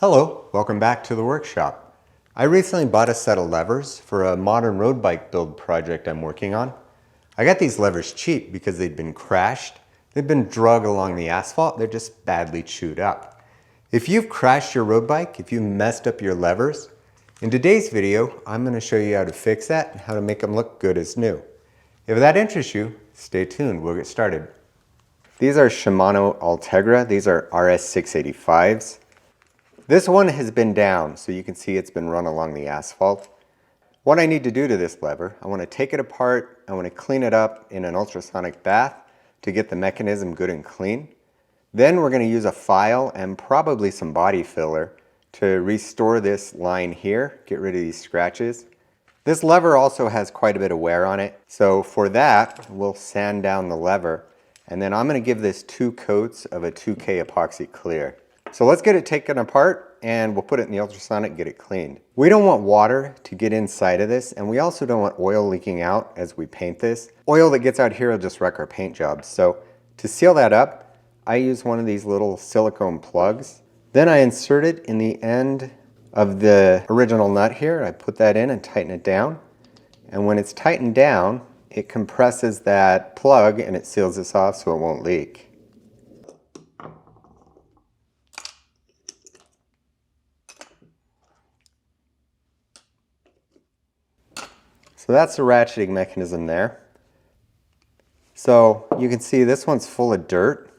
Hello, welcome back to the workshop. I recently bought a set of levers for a modern road bike build project I'm working on. I got these levers cheap because they'd been crashed, they've been drug along the asphalt, they're just badly chewed up. If you've crashed your road bike, if you messed up your levers, in today's video I'm going to show you how to fix that and how to make them look good as new. If that interests you, stay tuned, we'll get started. These are Shimano Ultegra, these are RS685s. This one has been down, so you can see it's been run along the asphalt. What I need to do to this lever, I want to take it apart, I want to clean it up in an ultrasonic bath to get the mechanism good and clean. Then we're going to use a file and probably some body filler to restore this line here, get rid of these scratches. This lever also has quite a bit of wear on it, so for that we'll sand down the lever, and then I'm going to give this 2 coats of a 2K epoxy clear. So let's get it taken apart and we'll put it in the ultrasonic and get it cleaned. We don't want water to get inside of this, and we also don't want oil leaking out as we paint this. Oil that gets out here will just wreck our paint jobs. So to seal that up, I use one of these little silicone plugs. Then I insert it in the end of the original nut here. I put that in and tighten it down. And when it's tightened down, it compresses that plug and it seals this off so it won't leak. So that's the ratcheting mechanism there. So you can see this one's full of dirt.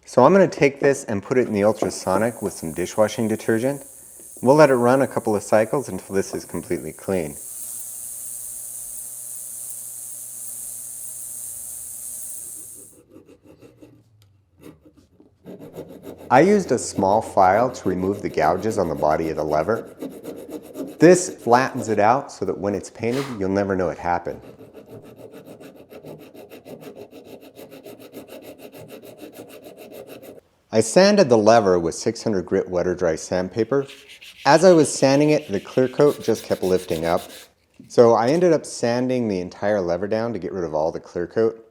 So I'm going to take this and put it in the ultrasonic with some dishwashing detergent. We'll let it run a couple of cycles until this is completely clean. I used a small file to remove the gouges on the body of the lever. This flattens it out so that when it's painted, you'll never know it happened. I sanded the lever with 600 grit wet or dry sandpaper. As I was sanding it, the clear coat just kept lifting up. So I ended up sanding the entire lever down to get rid of all the clear coat.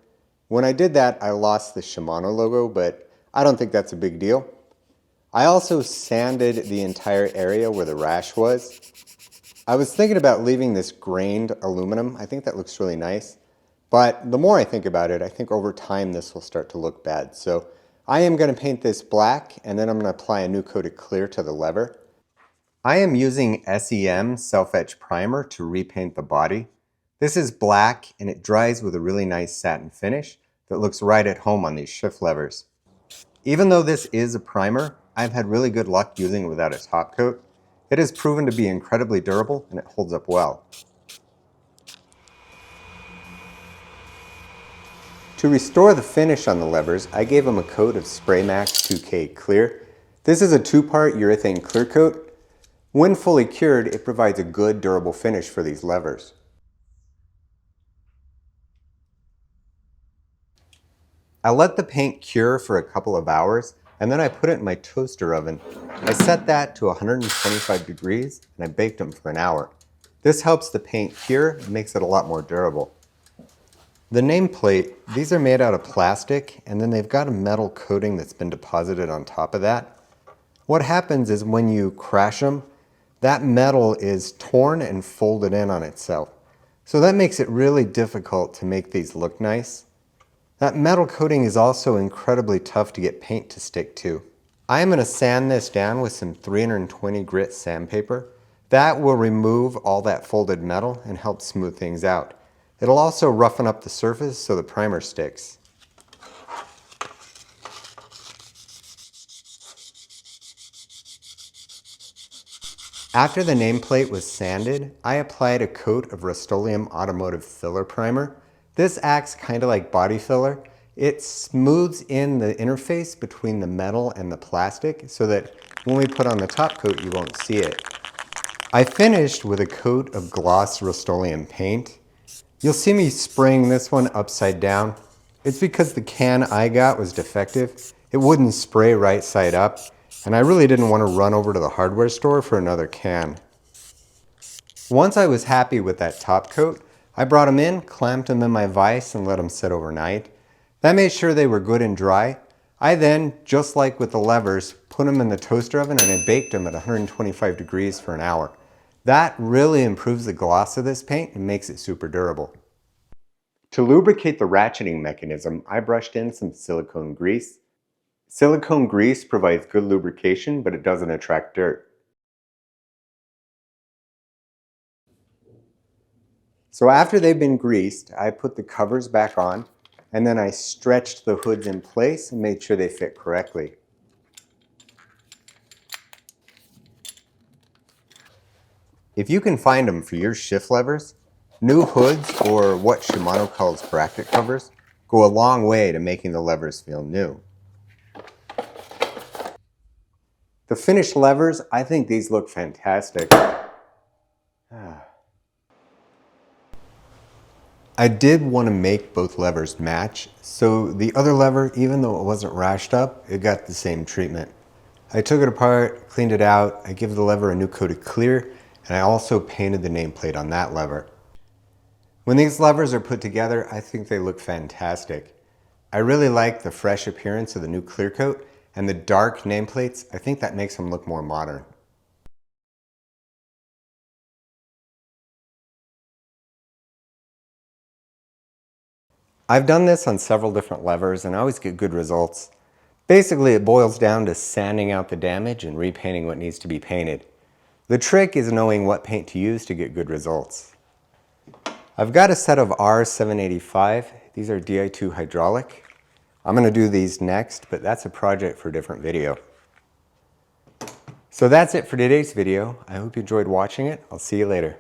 When I did that, I lost the Shimano logo, but I don't think that's a big deal. I also sanded the entire area where the rash was. I was thinking about leaving this grained aluminum. I think that looks really nice. But the more I think about it, I think over time this will start to look bad. So I am going to paint this black, and then I'm going to apply a new coat of clear to the lever. I am using SEM self-etch primer to repaint the body. This is black and it dries with a really nice satin finish that looks right at home on these shift levers. Even though this is a primer, I've had really good luck using it without a top coat. It has proven to be incredibly durable and it holds up well. To restore the finish on the levers, I gave them a coat of Spray Max 2K Clear. This is a 2-part urethane clear coat. When fully cured, it provides a good durable finish for these levers. I let the paint cure for a couple of hours, and then I put it in my toaster oven. I set that to 125 degrees and I baked them for an hour. This helps the paint cure and makes it a lot more durable. The nameplate, these are made out of plastic and then they've got a metal coating that's been deposited on top of that. What happens is when you crash them, that metal is torn and folded in on itself. So that makes it really difficult to make these look nice. That metal coating is also incredibly tough to get paint to stick to. I am going to sand this down with some 320 grit sandpaper. That will remove all that folded metal and help smooth things out. It'll also roughen up the surface so the primer sticks. After the nameplate was sanded, I applied a coat of Rust-Oleum Automotive Filler Primer. This acts kind of like body filler. It smooths in the interface between the metal and the plastic so that when we put on the top coat, you won't see it. I finished with a coat of gloss Rust-Oleum paint. You'll see me spraying this one upside down. It's because the can I got was defective. It wouldn't spray right side up, and I really didn't want to run over to the hardware store for another can. Once I was happy with that top coat, I brought them in, clamped them in my vise, and let them sit overnight. That made sure they were good and dry. I then, just like with the levers, put them in the toaster oven and I baked them at 125 degrees for an hour. That really improves the gloss of this paint and makes it super durable. To lubricate the ratcheting mechanism, I brushed in some silicone grease. Silicone grease provides good lubrication, but it doesn't attract dirt. So after they've been greased, I put the covers back on, and then I stretched the hoods in place and made sure they fit correctly. If you can find them for your shift levers, new hoods, or what Shimano calls bracket covers, go a long way to making the levers feel new. The finished levers, I think these look fantastic. I did want to make both levers match, so the other lever, even though it wasn't rashed up, it got the same treatment. I took it apart, cleaned it out, I gave the lever a new coat of clear, and I also painted the nameplate on that lever. When these levers are put together, I think they look fantastic. I really like the fresh appearance of the new clear coat, and the dark nameplates, I think that makes them look more modern. I've done this on several different levers and I always get good results. Basically, it boils down to sanding out the damage and repainting what needs to be painted. The trick is knowing what paint to use to get good results. I've got a set of R785. These are Di2 hydraulic. I'm going to do these next, but that's a project for a different video. So that's it for today's video. I hope you enjoyed watching it. I'll see you later.